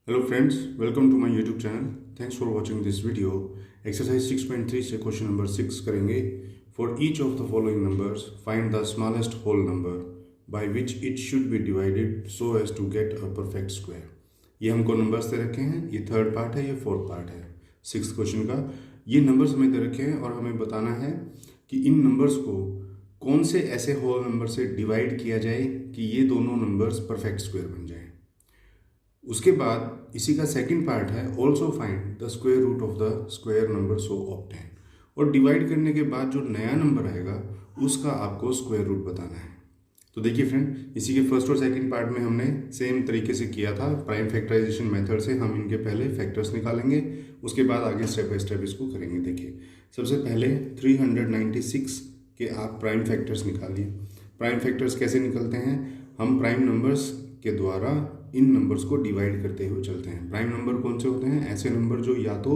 Hello friends, welcome to my YouTube channel. Thanks for watching this video. Exercise 6.3 से question number 6 करेंगे. For each of the following numbers, find the smallest whole number by which it should be divided so as to get a perfect square. ये हमको numbers they रखे हैं. ये third part है, ये fourth part है six question का. ये नंबर्स हमें दे रखे हैं और हमें बताना है कि इन नंबर्स को कौन से ऐसे होल नंबर से डिवाइड किया जाए कि ये दोनों नंबर्स परफेक्ट स्क्वायर बन जाए. उसके बाद इसी का सेकंड पार्ट है also find the square root of the square number so obtain. और डिवाइड करने के बाद जो नया नंबर आएगा उसका आपको स्क्वायर रूट बताना है. तो देखिए फ्रेंड, इसी के फर्स्ट और सेकंड पार्ट में हमने सेम तरीके से किया था. प्राइम फैक्टराइजेशन मेथड से हम इनके पहले फैक्टर्स निकालेंगे, उसके बाद आगे स्टेप बाय स्टेप इसको करेंगे. देखिए, सबसे पहले 396 के आप प्राइम फैक्टर्स निकालिए. प्राइम फैक्टर्स कैसे निकलते हैं? हम प्राइम नंबर्स के द्वारा इन नंबर्स को डिवाइड करते हुए चलते हैं. प्राइम नंबर कौन से होते हैं? ऐसे नंबर जो या तो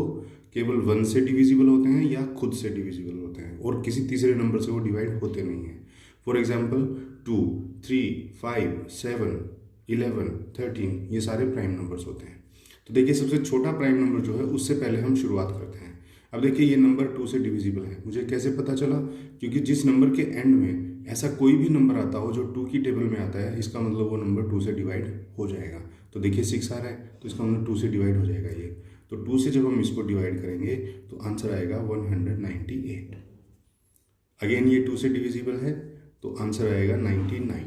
केवल 1 से डिविजिबल होते हैं या खुद से डिविजिबल होते हैं और किसी तीसरे नंबर से वो डिवाइड होते नहीं हैं. फॉर एग्जाम्पल 2, 3, 5, 7, 11, 13 ये सारे प्राइम नंबर्स होते हैं. तो देखिए, सबसे छोटा प्राइम नंबर जो है उससे पहले हम शुरुआत करते हैं. अब देखिए, ये नंबर 2 से डिविजिबल है. मुझे कैसे पता चला? क्योंकि जिस नंबर के एंड में ऐसा कोई भी नंबर आता हो जो 2 की टेबल में आता है, इसका मतलब वो नंबर 2 से डिवाइड हो जाएगा. तो देखिए 6 आ रहा है तो इसका मतलब 2 से डिवाइड हो जाएगा ये. तो 2 से जब हम इसको डिवाइड करेंगे तो आंसर आएगा 198. अगेन ये 2 से डिविजिबल है तो आंसर आएगा 99.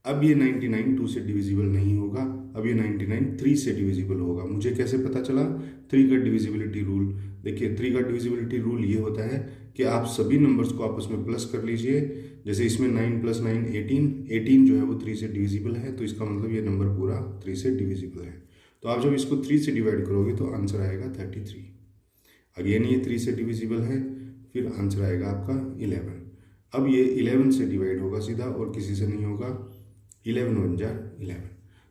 अब ये 99 2 से डिविजिबल नहीं होगा. अब ये 99 3 से डिविजिबल होगा. मुझे कैसे पता चला? 3 का डिविजिबिलिटी रूल. देखिए, 3 का डिविजिबिलिटी रूल ये होता है कि आप सभी नंबर्स को आपस में प्लस कर लीजिए. जैसे इसमें 9 + 9 18 जो है वो 3 से डिविजिबल है, तो इसका मतलब ये नंबर पूरा 3 से डिविजिबल है. तो आप जब इसको 3 से डिवाइड करोगे तो आंसर आएगा 33. अगेन ये 3 से डिविजिबल है, फिर आंसर आएगा आपका 11. अब ये 11 से डिवाइड होगा सीधा और किसी से नहीं होगा. 11 1 जा 11.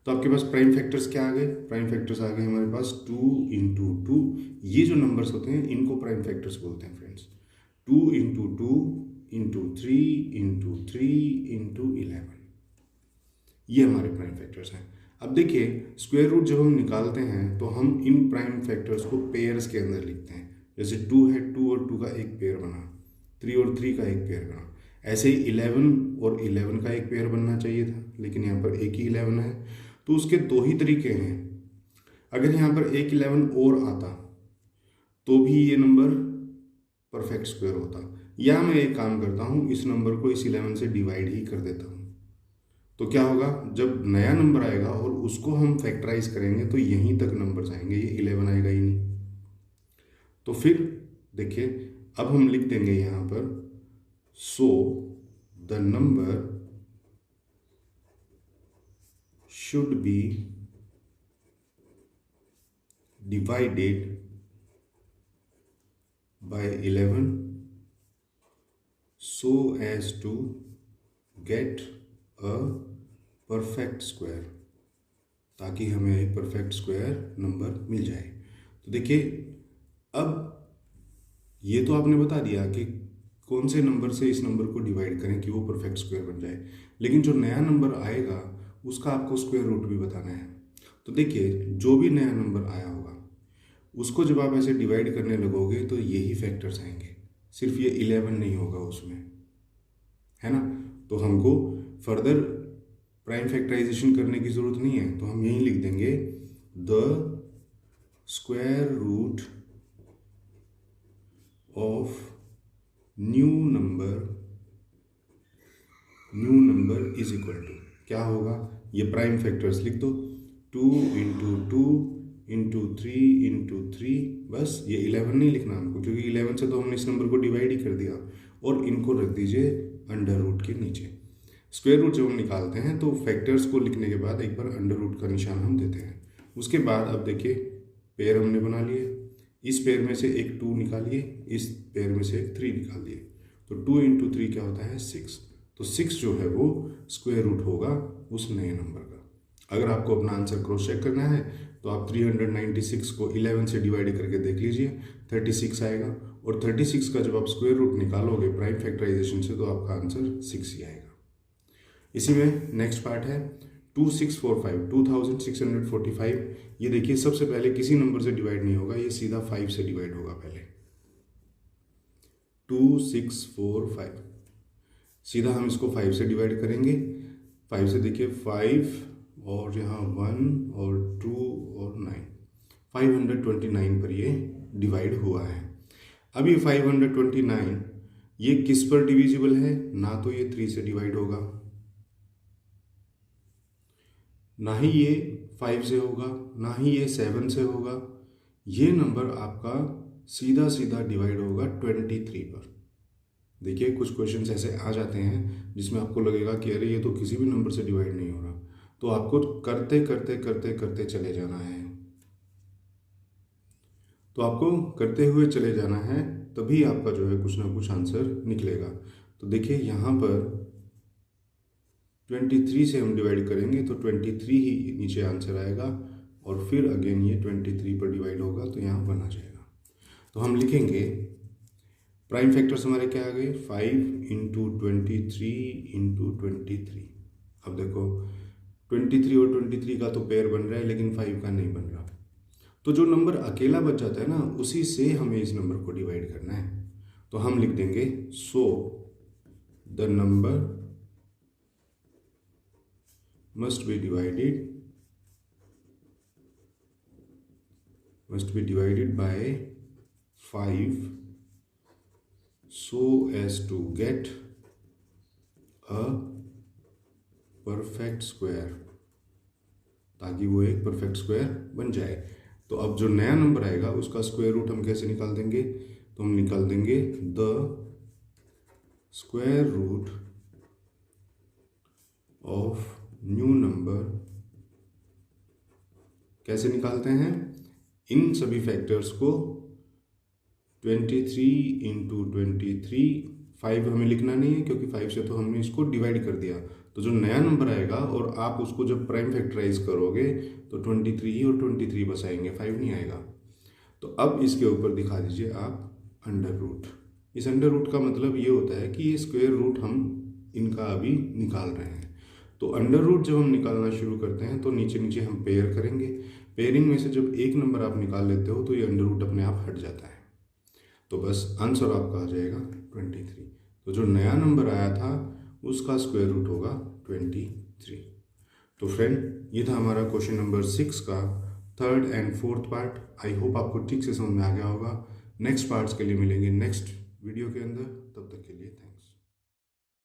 तो आपके पास प्राइम फैक्टर्स क्या आ गए? प्राइम फैक्टर्स आ गए हमारे पास 2 × 2. ये जो नंबर्स होते हैं इनको प्राइम फैक्टर्स बोलते हैं फ्रेंड्स. 2 × 2 × 3 × 3 × 11. ये हमारे प्राइम फैक्टर्स हैं. अब देखिए, स्क्वायर रूट जब हम निकालते हैं तो हम इन प्राइम फैक्टर्स को पेयर्स के अंदर लिखते हैं. जैसे 2 है, 2 और 2 का एक पेयर बना, 3 और 3 का एक पेयर बना. ऐसे ही 11 और 11 का एक पेयर बनना चाहिए था, लेकिन यहाँ पर एक ही 11 है. तो उसके दो ही तरीके हैं. अगर यहाँ पर एक 11 और आता तो भी ये नंबर परफेक्ट स्क्वायर होता, या मैं एक काम करता हूँ, इस नंबर को इस 11 से डिवाइड ही कर देता हूँ. तो क्या होगा? जब नया नंबर आएगा और उसको हम फैक्टराइज करेंगे तो यहीं तक नंबर्स आएंगे, ये 11 आएगा ही नहीं. तो फिर देखिए, अब हम लिख देंगे यहाँ पर so the number should be divided by 11 so as to get a perfect square, ताकि हमें एक परफेक्ट स्क्वायर नंबर मिल जाए. तो देखिए, अब ये तो आपने बता दिया कि कौन से नंबर से इस नंबर को डिवाइड करें कि वो परफेक्ट स्क्वायर बन जाए, लेकिन जो नया नंबर आएगा उसका आपको स्क्वायर रूट भी बताना है. तो देखिए, जो भी नया नंबर आया होगा उसको जब आप ऐसे डिवाइड करने लगोगे तो यही फैक्टर्स आएंगे, सिर्फ ये 11 नहीं होगा उसमें, है ना. तो हमको फर्दर प्राइम फैक्टराइजेशन करने की ज़रूरत नहीं है, तो हम यहीं लिख देंगे the square root of new number is equal to, क्या होगा? ये प्राइम फैक्टर्स लिख दो. 2 × 2 × 3 × 3. बस ये 11 नहीं लिखना हमको, क्योंकि 11 से तो हमने इस नंबर को डिवाइड ही कर दिया. और इनको रख दीजिए अंडर रूट के नीचे. स्क्वायर रूट जब हम निकालते हैं तो फैक्टर्स को लिखने के बाद एक बार अंडर रूट का निशान हम देते हैं. उसके बाद अब देखिए, पेयर हमने बना लिए. इस पेयर में से एक 2 निकालिए, इस पेयर में से एक 3 निकाल दिए. तो 2 × 3 क्या होता है? 6. तो 6 जो है वो स्क्वायर रूट होगा उस नए नंबर का. अगर आपको अपना आंसर क्रॉस चेक करना है तो आप 396 को 11 से डिवाइड करके देख लीजिए, 36 आएगा. और 36 का जब आप स्क्वायर रूट निकालोगे प्राइम फैक्टराइजेशन से तो आपका आंसर 6 ही आएगा. इसी में नेक्स्ट पार्ट है 2645, 2645, ये देखिए सबसे पहले किसी नंबर से डिवाइड नहीं होगा, ये सीधा 5 से डिवाइड होगा पहले। 2645, सीधा हम इसको 5 से डिवाइड करेंगे। 5 से देखिए 5 और यहाँ 1 और 2 और 9, 529 पर ये डिवाइड हुआ है। अब ये 529 ये किस पर डिविजिबल है? ना तो ये 3 से डिवाइड होगा, ना ही ये 5 से होगा, ना ही ये 7 से होगा। ये नंबर आपका सीधा सीधा डिवाइड होगा 23 पर। देखिए कुछ क्वेश्चंस ऐसे आ जाते हैं जिसमें आपको लगेगा कि अरे ये तो किसी भी नंबर से डिवाइड नहीं हो रहा, तो आपको करते करते करते करते चले जाना है। तो आपको करते हुए चले जाना है, तभी आपका जो है कुछ ना कुछ आंसर निकलेगा। तो देखिए यहाँ पर 23 से हम डिवाइड करेंगे तो 23 ही नीचे आंसर आएगा, और फिर अगेन ये 23 पर डिवाइड होगा तो यहाँ 1 आ जाएगा। तो हम लिखेंगे प्राइम फैक्टर्स हमारे क्या आ गए? 5 इंटू 23 इंटू 23। अब देखो 23 और 23 का तो पेयर बन रहा है, लेकिन 5 का नहीं बन रहा। तो जो नंबर अकेला बच जाता है ना, उसी से हमें इस नंबर को डिवाइड करना है। तो हम लिख देंगे so the number must be divided by 5 so as to get a perfect square, ताकि वो एक परफेक्ट स्क्वायर बन जाए। तो अब जो नया नंबर आएगा उसका स्क्वायर रूट हम कैसे निकाल देंगे? तो हम निकाल देंगे the square root of new number. कैसे निकालते हैं? इन सभी फैक्टर्स को 23 इंटू 23, 5 हमें लिखना नहीं है क्योंकि 5 से तो हमने इसको डिवाइड कर दिया। तो जो नया नंबर आएगा और आप उसको जब प्राइम फैक्टराइज करोगे तो 23 और 23 बस आएंगे, 5 नहीं आएगा। तो अब इसके ऊपर दिखा दीजिए आप अंडर रूट। इस अंडर रूट का मतलब ये होता है कि ये स्क्वायर रूट हम इनका अभी निकाल रहे हैं। तो अंडर रूट जब हम निकालना शुरू करते हैं तो नीचे नीचे हम पेयर करेंगे। पेयरिंग में से जब एक नंबर आप निकाल लेते हो तो ये अंडर रूट अपने आप हट जाता है। तो बस आंसर आपका आ जाएगा 23। तो जो नया नंबर आया था उसका स्क्वायर रूट होगा 23। तो फ्रेंड, ये था हमारा क्वेश्चन नंबर 6 का 3rd and 4th part. I hope आपको ठीक से समझ में आ गया होगा। नेक्स्ट पार्ट्स के लिए मिलेंगे नेक्स्ट वीडियो के अंदर। तब तक के लिए